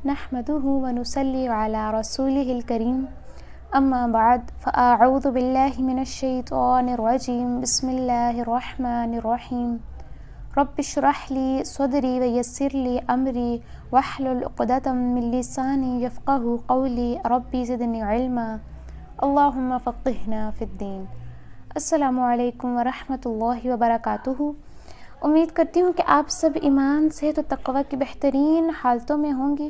نحمده ونصلي على رسوله الكريم اما بعد فاعوذ بالله من الشيطان الرجيم بسم الله الرحمن الرحيم رب اشرح لي صدري ويسر لي امري واحلل عقدة من لساني يفقهوا قولي ربي زدني علما اللهم فقهنا في الدين۔ السلام علیکم ورحمۃ اللہ وبرکاتہ۔ امید کرتی ہوں کہ آپ سب ایمان، صحت و تقوی کی بہترین حالتوں میں ہوں گی۔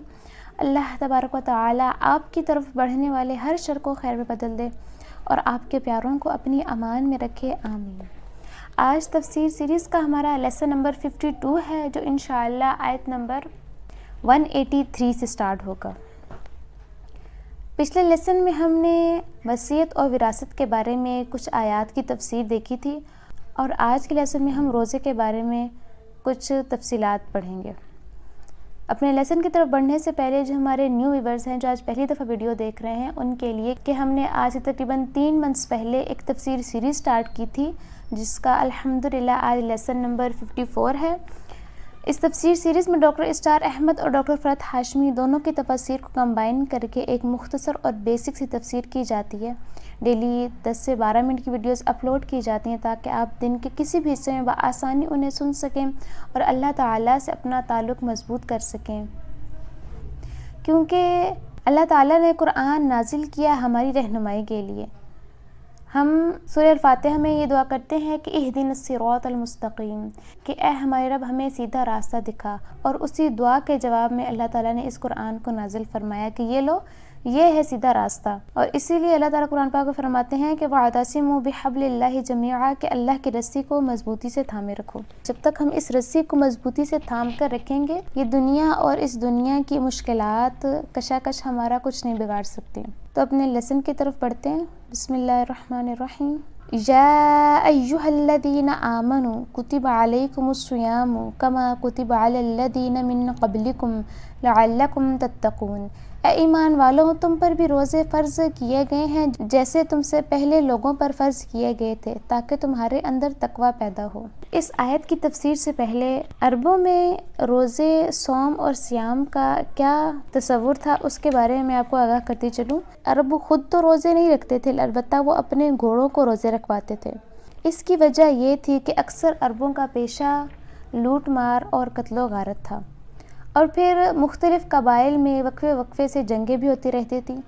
اللہ تبارک و تعالی آپ کی طرف بڑھنے والے ہر شر کو خیر میں بدل دے اور آپ کے پیاروں کو اپنی امان میں رکھے، آمین۔ آج تفسیر سیریز کا ہمارا لیسن نمبر 52 ہے، جو انشاءاللہ آیت نمبر 183 سے سٹارٹ ہوگا۔ پچھلے لیسن میں ہم نے وصیت اور وراثت کے بارے میں کچھ آیات کی تفسیر دیکھی تھی، اور آج کے لیسن میں ہم روزے کے بارے میں کچھ تفصیلات پڑھیں گے۔ اپنے لیسن کی طرف بڑھنے سے پہلے جو ہمارے نیو ویورز ہیں، جو آج پہلی دفعہ ویڈیو دیکھ رہے ہیں، ان کے لیے کہ ہم نے آج سے تقریباً 3 منتھس پہلے ایک تفسیر سیریز سٹارٹ کی تھی، جس کا الحمدللہ آج لیسن نمبر 54 ہے۔ اس تفسیر سیریز میں ڈاکٹر اسٹار احمد اور ڈاکٹر فرحت ہاشمی دونوں کی تفاسیر کو کمبائن کر کے ایک مختصر اور بیسک سی تفسیر کی جاتی ہے۔ ڈیلی 10 سے 12 منٹ کی ویڈیوز اپلوڈ کی جاتی ہیں تاکہ آپ دن کے کسی بھی حصے میں بآسانی انہیں سن سکیں اور اللہ تعالیٰ سے اپنا تعلق مضبوط کر سکیں، کیونکہ اللہ تعالیٰ نے قرآن نازل کیا ہماری رہنمائی کے لیے۔ ہم سورہ الفاتحہ میں یہ دعا کرتے ہیں کہ اہدنا الصراط المستقیم، کہ اے ہمارے رب ہمیں سیدھا راستہ دکھا، اور اسی دعا کے جواب میں اللہ تعالیٰ نے اس قرآن کو نازل فرمایا کہ یہ لو، یہ ہے سیدھا راستہ۔ اور اسی لیے اللہ تعالیٰ قرآن پاک میں فرماتے ہیں کہ وَاعْتَصِمُوا بِحَبْلِ اللَّهِ جَمِيعًا، کہ اللہ کی رسی کو مضبوطی سے تھامے رکھو۔ جب تک ہم اس رسی کو مضبوطی سے تھام کر رکھیں گے، یہ دنیا اور اس دنیا کی مشکلات کشاکش ہمارا کچھ نہیں بگاڑ سکتے۔ تو اپنے لیسن کی طرف پڑھتے ہیں۔ بسم اللہ الرحمن الرحیم۔ یا ایہا الذین آمنوا کتب علیکم الصیام کما کتب علی الذین من قبلکم لعلکم تتقون، اے ایمان والو، تم پر بھی روزے فرض کیے گئے ہیں جیسے تم سے پہلے لوگوں پر فرض کیے گئے تھے، تاکہ تمہارے اندر تقوی پیدا ہو۔ اس آیت کی تفسیر سے پہلے عربوں میں روزے، صوم اور صیام کا کیا تصور تھا، اس کے بارے میں آپ کو آگاہ کرتی چلوں۔ عرب خود تو روزے نہیں رکھتے تھے، البتہ وہ اپنے گھوڑوں کو روزے رکھواتے تھے۔ اس کی وجہ یہ تھی کہ اکثر عربوں کا پیشہ لوٹ مار اور قتل و غارت تھا، اور پھر مختلف قبائل میں وقفے وقفے سے جنگیں بھی ہوتی رہتی تھیں۔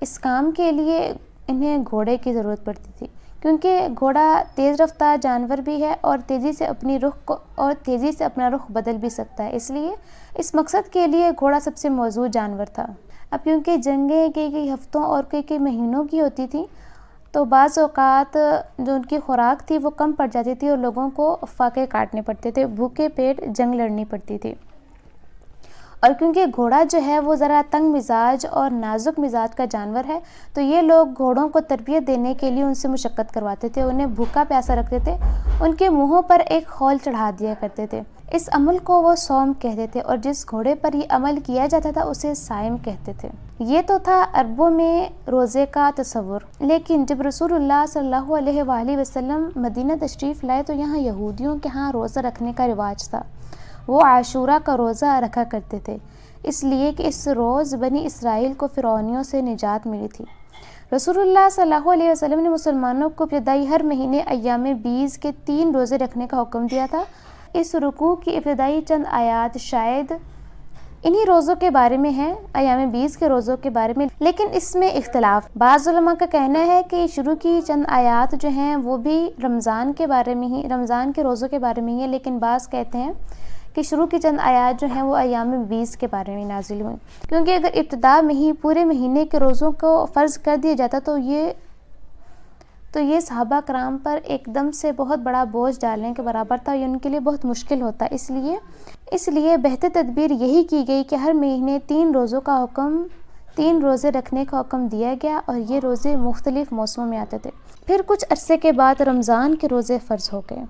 اس کام کے لیے انہیں گھوڑے کی ضرورت پڑتی تھی، کیونکہ گھوڑا تیز رفتار جانور بھی ہے اور تیزی سے اپنا رخ بدل بھی سکتا ہے، اس لیے اس مقصد کے لیے گھوڑا سب سے موزوں جانور تھا۔ اب کیونکہ جنگیں کئی ہفتوں اور کئی مہینوں کی ہوتی تھیں، تو بعض اوقات جو ان کی خوراک تھی وہ کم پڑ جاتی تھی اور لوگوں کو فاقے کاٹنے پڑتے تھے، بھوکے پیٹ جنگ لڑنی پڑتی تھی۔ اور کیونکہ گھوڑا جو ہے وہ ذرا تنگ مزاج اور نازک مزاج کا جانور ہے، تو یہ لوگ گھوڑوں کو تربیت دینے کے لیے ان سے مشقت کرواتے تھے، انہیں بھوکا پیاسا رکھتے تھے، ان کے منہوں پر ایک خول چڑھا دیا کرتے تھے۔ اس عمل کو وہ صوم کہتے تھے، اور جس گھوڑے پر یہ عمل کیا جاتا تھا اسے صائم کہتے تھے۔ یہ تو تھا عربوں میں روزے کا تصور، لیکن جب رسول اللہ صلی اللہ علیہ وآلہ وسلم مدینہ تشریف لائے تو یہاں یہودیوں کے ہاں روزہ رکھنے کا رواج تھا۔ وہ عاشورہ کا روزہ رکھا کرتے تھے، اس لیے کہ اس روز بنی اسرائیل کو فرعونیوں سے نجات ملی تھی۔ رسول اللہ صلی اللہ علیہ وسلم نے مسلمانوں کو ابتدائی ہر مہینے ایام 20 کے 3 روزے رکھنے کا حکم دیا تھا۔ اس رکوع کی ابتدائی چند آیات شاید انہی روزوں کے بارے میں ہیں، ایام 20 کے روزوں کے بارے میں، لیکن اس میں اختلاف۔ بعض علماء کا کہنا ہے کہ شروع کی چند آیات جو ہیں وہ بھی رمضان کے روزوں کے بارے میں ہی ہیں، لیکن بعض کہتے ہیں کہ شروع کی چند آیات جو ہیں وہ ایام 20 کے بارے میں نازل ہوئیں، کیونکہ اگر ابتدا میں ہی پورے مہینے کے روزوں کو فرض کر دیا جاتا تو یہ صحابہ کرام پر ایک دم سے بہت بڑا بوجھ ڈالنے کے برابر تھا، یہ ان کے لیے بہت مشکل ہوتا۔ اس لیے بہتر تدبیر یہی کی گئی کہ ہر مہینے 3 روزے رکھنے کا حکم دیا گیا، اور یہ روزے مختلف موسموں میں آتے تھے۔ پھر کچھ عرصے کے بعد رمضان کے روزے فرض ہو گئے۔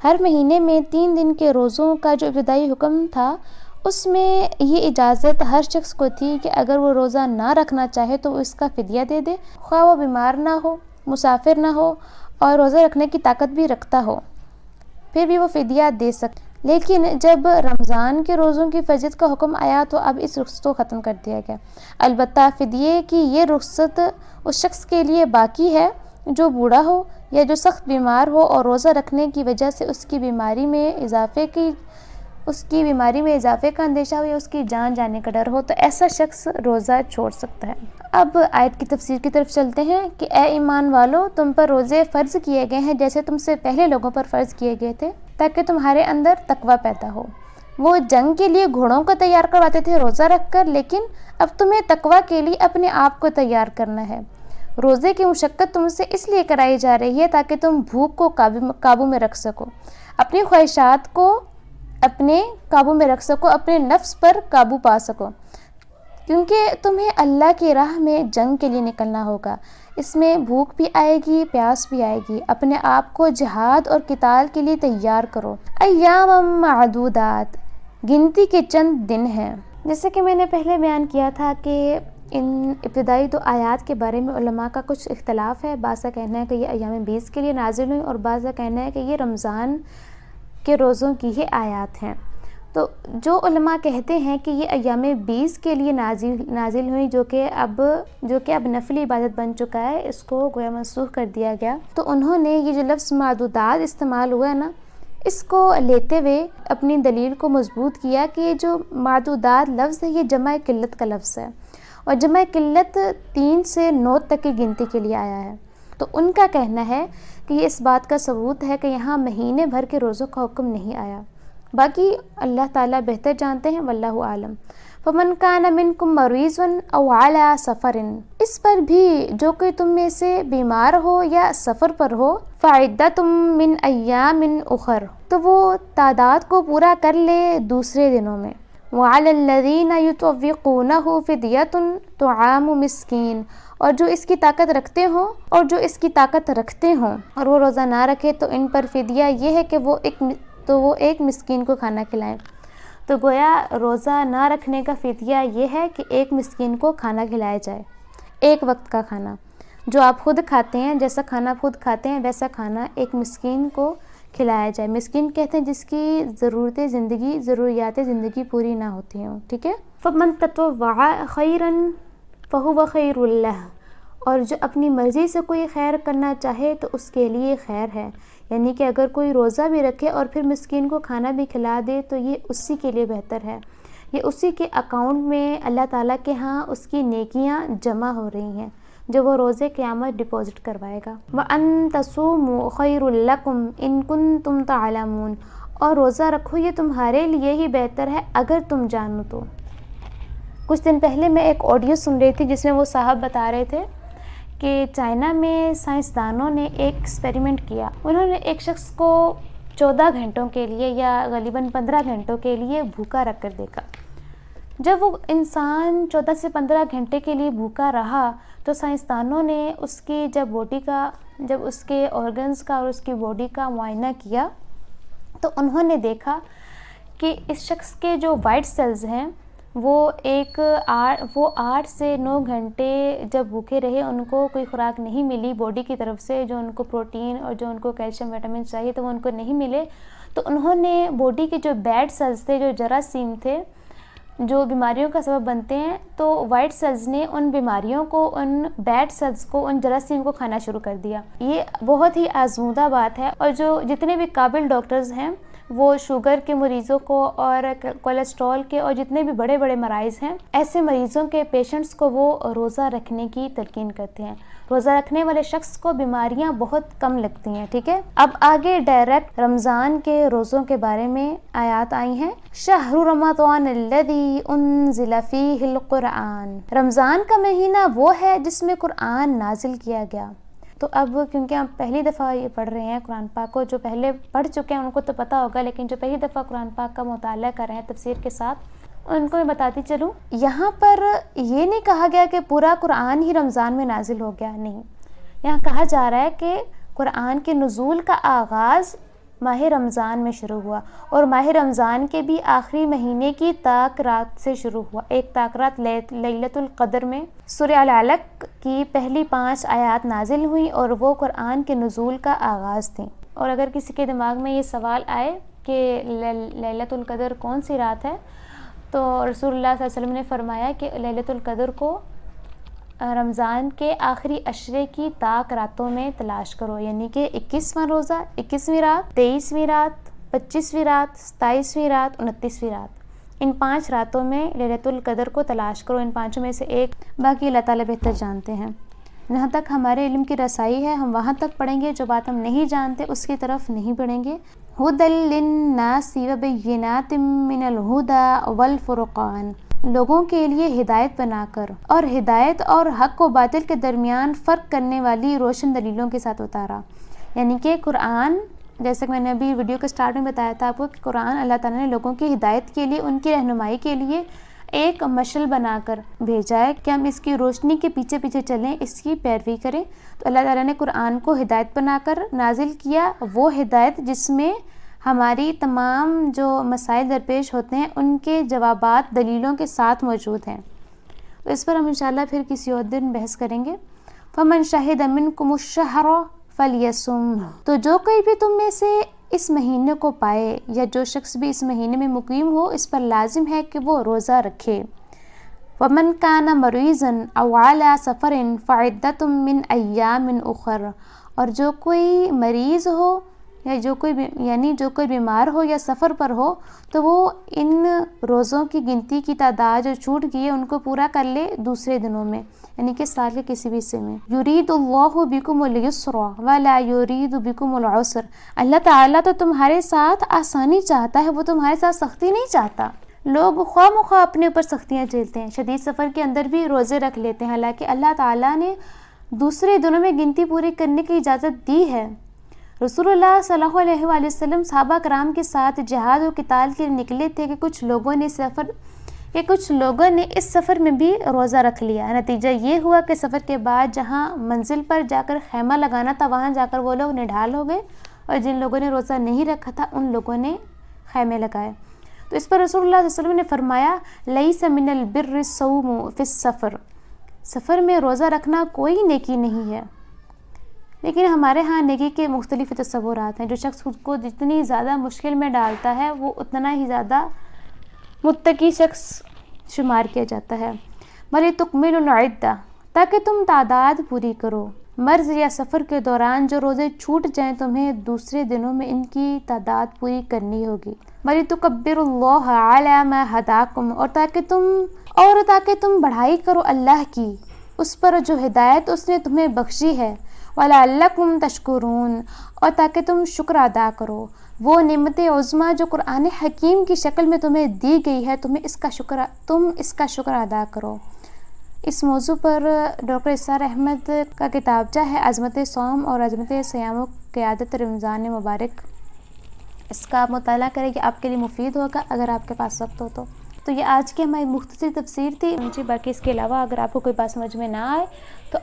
ہر مہینے میں 3 دن کے روزوں کا جو ابتدائی حکم تھا، اس میں یہ اجازت ہر شخص کو تھی کہ اگر وہ روزہ نہ رکھنا چاہے تو وہ اس کا فدیہ دے دے، خواہ وہ بیمار نہ ہو، مسافر نہ ہو اور روزہ رکھنے کی طاقت بھی رکھتا ہو، پھر بھی وہ فدیہ دے سکتا۔ لیکن جب رمضان کے روزوں کی فجر کا حکم آیا تو اب اس رخصت کو ختم کر دیا گیا۔ البتہ فدیے کی یہ رخصت اس شخص کے لیے باقی ہے جو بوڑھا ہو یا جو سخت بیمار ہو اور روزہ رکھنے کی وجہ سے اس کی بیماری میں اضافے کا اندیشہ ہو یا اس کی جان جانے کا ڈر ہو تو ایسا شخص روزہ چھوڑ سکتا ہے۔ اب آیت کی تفسیر کی طرف چلتے ہیں کہ اے ایمان والو، تم پر روزے فرض کیے گئے ہیں جیسے تم سے پہلے لوگوں پر فرض کیے گئے تھے تاکہ تمہارے اندر تقوی پیدا ہو۔ وہ جنگ کے لیے گھوڑوں کو تیار کرواتے تھے روزہ رکھ کر، لیکن اب تمہیں تقوی کے لیے اپنے آپ کو تیار کرنا ہے۔ روزے کی مشقت تم سے اس لیے کرائی جا رہی ہے تاکہ تم بھوک کو قابو میں رکھ سکو، اپنی خواہشات کو اپنے قابو میں رکھ سکو، اپنے نفس پر قابو پا سکو، کیونکہ تمہیں اللہ کی راہ میں جنگ کے لیے نکلنا ہوگا۔ اس میں بھوک بھی آئے گی، پیاس بھی آئے گی۔ اپنے آپ کو جہاد اور قتال کے لیے تیار کرو۔ ایام معدودات، گنتی کے چند دن ہیں۔ جیسے کہ میں نے پہلے بیان کیا تھا کہ ان ابتدائی دو آیات کے بارے میں علماء کا کچھ اختلاف ہے۔ بعض کا کہنا ہے کہ یہ ایام 20 کے لیے نازل ہوئی اور بعض کا کہنا ہے کہ یہ رمضان کے روزوں کی ہی آیات ہیں۔ تو جو علماء کہتے ہیں کہ یہ ایام 20 کے لیے نازل ہوئی جو کہ اب نفلی عبادت بن چکا ہے، اس کو گویا منسوخ کر دیا گیا، تو انہوں نے یہ جو لفظ معدودات استعمال ہوا ہے نا، اس کو لیتے ہوئے اپنی دلیل کو مضبوط کیا کہ یہ جو معدودات لفظ ہے یہ جمع قلت کا لفظ ہے، اور جمع قلت 3 سے 9 تک کی گنتی کے لیے آیا ہے۔ تو ان کا کہنا ہے کہ یہ اس بات کا ثبوت ہے کہ یہاں مہینے بھر کے روزوں کا حکم نہیں آیا۔ باقی اللہ تعالیٰ بہتر جانتے ہیں، واللہ عالم۔ فمن کان منکم مریض او علی سفر، اس پر بھی جو کوئی تم میں سے بیمار ہو یا سفر پر ہو، فعدۃ من ایام اخر، تو وہ تعداد کو پورا کر لے دوسرے دنوں میں۔ وعلی الذین یطوقونہ فدیۃ طعام مسکین، اور جو اس کی طاقت رکھتے ہوں اور وہ روزہ نہ رکھے تو ان پر فدیہ یہ ہے کہ وہ ایک مسکین کو کھانا کھلائیں۔ تو گویا روزہ نہ رکھنے کا فدیہ یہ ہے کہ ایک مسکین کو کھانا کھلایا جائے، ایک وقت کا کھانا جو آپ خود کھاتے ہیں، جیسا کھانا خود کھاتے ہیں ویسا کھانا ایک مسکین کو کھلایا جائے۔ مسکین کہتے ہیں جس کی ضروریات زندگی پوری نہ ہوتی ہوں، ٹھیک ہے۔ فمن تطوع خیرا فہو خیر لہ، اور جو اپنی مرضی سے کوئی خیر کرنا چاہے تو اس کے لیے خیر ہے، یعنی کہ اگر کوئی روزہ بھی رکھے اور پھر مسکین کو کھانا بھی کھلا دے تو یہ اسی کے لیے بہتر ہے، یہ اسی کے اکاؤنٹ میں اللہ تعالیٰ کے ہاں اس کی نیکیاں جمع ہو رہی ہیں جو وہ روزے قیامت ڈپازٹ کروائے گا۔ وَأَن تَصُومُوا خَيْرٌ لَكُمْ إِن كُنتُمْ تَعْلَمُونَ، اور روزہ رکھو یہ تمہارے لیے ہی بہتر ہے اگر تم جانو تو۔ کچھ دن پہلے میں ایک آڈیو سن رہی تھی جس میں وہ صاحب بتا رہے تھے کہ چائنا میں سائنسدانوں نے ایک ایکسپیریمنٹ کیا۔ انہوں نے ایک شخص کو 14 گھنٹوں کے لیے یا غالباً 15 گھنٹوں کے لیے بھوکا رکھ کر دیکھا۔ جب وہ انسان 14 سے 15 گھنٹے کے لیے بھوکا رہا تو سائنسدانوں نے اس کی جب اس کے آرگنز کا اور اس کی باڈی کا معائنہ کیا تو انہوں نے دیکھا کہ اس شخص کے جو وائٹ سیلز ہیں وہ 8 سے 9 گھنٹے جب بھوکے رہے، ان کو کوئی خوراک نہیں ملی باڈی کی طرف سے، جو ان کو پروٹین اور جو ان کو کیلشیم وٹامن چاہیے تو وہ ان کو نہیں ملے، تو انہوں نے باڈی کے جو بیڈ سیلز تھے، جو جراثیم تھے جو بیماریوں کا سبب بنتے ہیں، تو وائٹ سیلز نے ان بیماریوں کو، ان بیڈ سیلز کو، ان جراثیم کو کھانا شروع کر دیا۔ یہ بہت ہی آزمودہ بات ہے، اور جو جتنے بھی قابل ڈاکٹرز ہیں وہ شوگر کے مریضوں کو اور کولیسٹرول کے اور جتنے بھی بڑے بڑے مراض ہیں، ایسے مریضوں کے پیشنٹس کو وہ روزہ رکھنے کی تلقین کرتے ہیں۔ روزہ رکھنے والے شخص کو بیماریاں بہت کم لگتی ہیں، ٹھیک ہے۔ اب آگے ڈائریکٹ رمضان کے روزوں کے بارے میں آیات آئی ہیں۔ شہر رمضان الذی انزل فیہ القرآن، رمضان کا مہینہ وہ ہے جس میں قرآن نازل کیا گیا۔ تو اب کیونکہ ہم پہلی دفعہ یہ پڑھ رہے ہیں قرآن پاک کو، جو پہلے پڑھ چکے ہیں ان کو تو پتہ ہوگا، لیکن جو پہلی دفعہ قرآن پاک کا مطالعہ کر رہے ہیں تفسیر کے ساتھ، ان کو میں بتاتی چلوں، یہاں پر یہ نہیں کہا گیا کہ پورا قرآن ہی رمضان میں نازل ہو گیا، نہیں، یہاں کہا جا رہا ہے کہ قرآن کے نزول کا آغاز ماہ رمضان میں شروع ہوا، اور ماہ رمضان کے بھی آخری مہینے کی تاک رات سے شروع ہوا۔ ایک تاک رات لیلۃ القدر میں سورہ العلق کی پہلی 5 آیات نازل ہوئی اور وہ قرآن کے نزول کا آغاز تھیں۔ اور اگر کسی کے دماغ میں یہ سوال آئے کہ لیلۃ القدر کون سی رات ہے، تو رسول اللہ صلی اللہ علیہ وسلم نے فرمایا کہ لیلۃ القدر کو رمضان کے آخری عشرے کی طاق راتوں میں تلاش کرو، یعنی کہ 21واں روزہ، 21ویں رات، 23ویں رات، 25ویں رات، 27ویں رات، 29ویں رات، ان 5 راتوں میں لیلۃ القدر کو تلاش کرو، ان 5 میں سے ایک، باقی اللہ تعالیٰ بہتر جانتے ہیں۔ جہاں تک ہمارے علم کی رسائی ہے ہم وہاں تک پڑھیں گے، جو بات ہم نہیں جانتے اس کی طرف نہیں بڑھیں گے۔ ھدی للناس وبینات من الھدی والفرقان، لوگوں کے لیے ہدایت بنا کر اور ہدایت اور حق و باطل کے درمیان فرق کرنے والی روشن دلیلوں کے ساتھ اتارا، یعنی کہ قرآن، جیسے کہ میں نے ابھی ویڈیو کے سٹارٹ میں بتایا تھا آپ کو کہ قرآن اللہ تعالیٰ نے لوگوں کی ہدایت کے لیے، ان کی رہنمائی کے لیے ایک مشعل بنا کر بھیجا ہے کہ ہم اس کی روشنی کے پیچھے پیچھے چلیں، اس کی پیروی کریں۔ تو اللہ تعالیٰ نے قرآن کو ہدایت بنا کر نازل کیا، وہ ہدایت جس میں ہماری تمام جو مسائل درپیش ہوتے ہیں ان کے جوابات دلیلوں کے ساتھ موجود ہیں۔ تو اس پر ہم انشاءاللہ پھر کسی اور دن بحث کریں گے۔ فمن شہد منکم الشہر فلیصم، تو جو کوئی بھی تم میں سے اس مہینے کو پائے، یا جو شخص بھی اس مہینے میں مقیم ہو، اس پر لازم ہے کہ وہ روزہ رکھے۔ ومن کان مریضا او علی سفر فعدۃ من ایام اخر، اور جو کوئی مریض ہو یا جو کوئی بیمار ہو یا سفر پر ہو تو وہ ان روزوں کی گنتی کی تعداد جو چھوٹ گئی ہے ان کو پورا کر لے دوسرے دنوں میں، یعنی کہ سال کے کسی بھی حصے میں۔ یرید اللہ بکم الیسر ولا یرید بکم العسر، اللہ تعالیٰ تو تمہارے ساتھ آسانی چاہتا ہے، وہ تمہارے ساتھ سختی نہیں چاہتا۔ لوگ خواہ مخواہ اپنے اوپر سختیاں جھیلتے ہیں، شدید سفر کے اندر بھی روزے رکھ لیتے ہیں، حالانکہ اللہ تعالیٰ نے دوسرے دنوں میں گنتی پوری کرنے کی اجازت دی ہے۔ رسول اللہ صلی اللہ علیہ وآلہ وسلم صحابہ کرام کے ساتھ جہاد و قتال کے لیے نکلے تھے کہ کچھ لوگوں نے اس سفر میں بھی روزہ رکھ لیا۔ نتیجہ یہ ہوا کہ سفر کے بعد جہاں منزل پر جا کر خیمہ لگانا تھا وہاں جا کر وہ لوگ نڈھال ہو گئے، اور جن لوگوں نے روزہ نہیں رکھا تھا ان لوگوں نے خیمے لگائے۔ تو اس پر رسول اللہ صلی اللہ علیہ وسلم نے فرمایا لیس من البر الصوم فی السفر، سفر میں روزہ رکھنا کوئی نیکی نہیں ہے۔ لیکن ہمارے ہاں نیکی کے مختلف تصورات ہیں، جو شخص خود کو جتنی زیادہ مشکل میں ڈالتا ہے وہ اتنا ہی زیادہ متقی شخص شمار کیا جاتا ہے۔ وَلِتُكْمِلُوا الْعِدَّةَ، تاکہ تم تعداد پوری کرو۔ مرض یا سفر کے دوران جو روزے چھوٹ جائیں تمہیں دوسرے دنوں میں ان کی تعداد پوری کرنی ہوگی۔ وَلِتُكَبِّرُوا اللَّهَ عَلَى مَا هَدَاكُمْ، اور تاکہ تم بڑھائی کرو اللہ کی اس پر جو ہدایت اس نے تمہیں بخشی ہے۔ وَلَعَلَّكُمْ تَشْكُرُونَ، اور تاکہ تم شکر ادا کرو، وہ نعمت عظمیٰ جو قرآن حکیم کی شکل میں تمہیں دی گئی ہے، تم اس کا شکر ادا کرو۔ اس موضوع پر ڈاکٹر اسرار احمد کا کتابچہ ہے عظمت صوم اور عظمت صیام و قیادت رمضان مبارک، اس کا آپ مطالعہ کریں کہ آپ کے لیے مفید ہوگا اگر آپ کے پاس وقت ہو تو یہ آج کی ہماری مختصر تفسیر تھی جی۔ باقی اس کے علاوہ اگر آپ کو کوئی بات سمجھ میں نہ آئے تو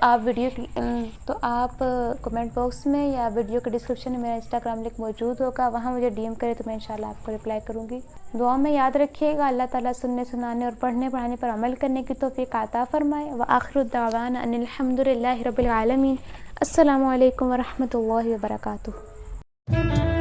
آپ کمنٹ باکس میں یا ویڈیو کے ڈسکرپشن میں میرا انسٹاگرام لنک موجود ہوگا، وہاں مجھے ڈی ایم کرے تو میں انشاءاللہ آپ کو رپلائی کروں گی۔ دعا میں یاد رکھیے گا، اللہ تعالیٰ سننے سنانے اور پڑھنے پڑھانے پر عمل کرنے کی توفیق عطا فرمائے۔ وآخر الدعوانا ان الحمد للہ رب العالمین۔ السلام علیکم ورحمۃ اللہ وبرکاتہ۔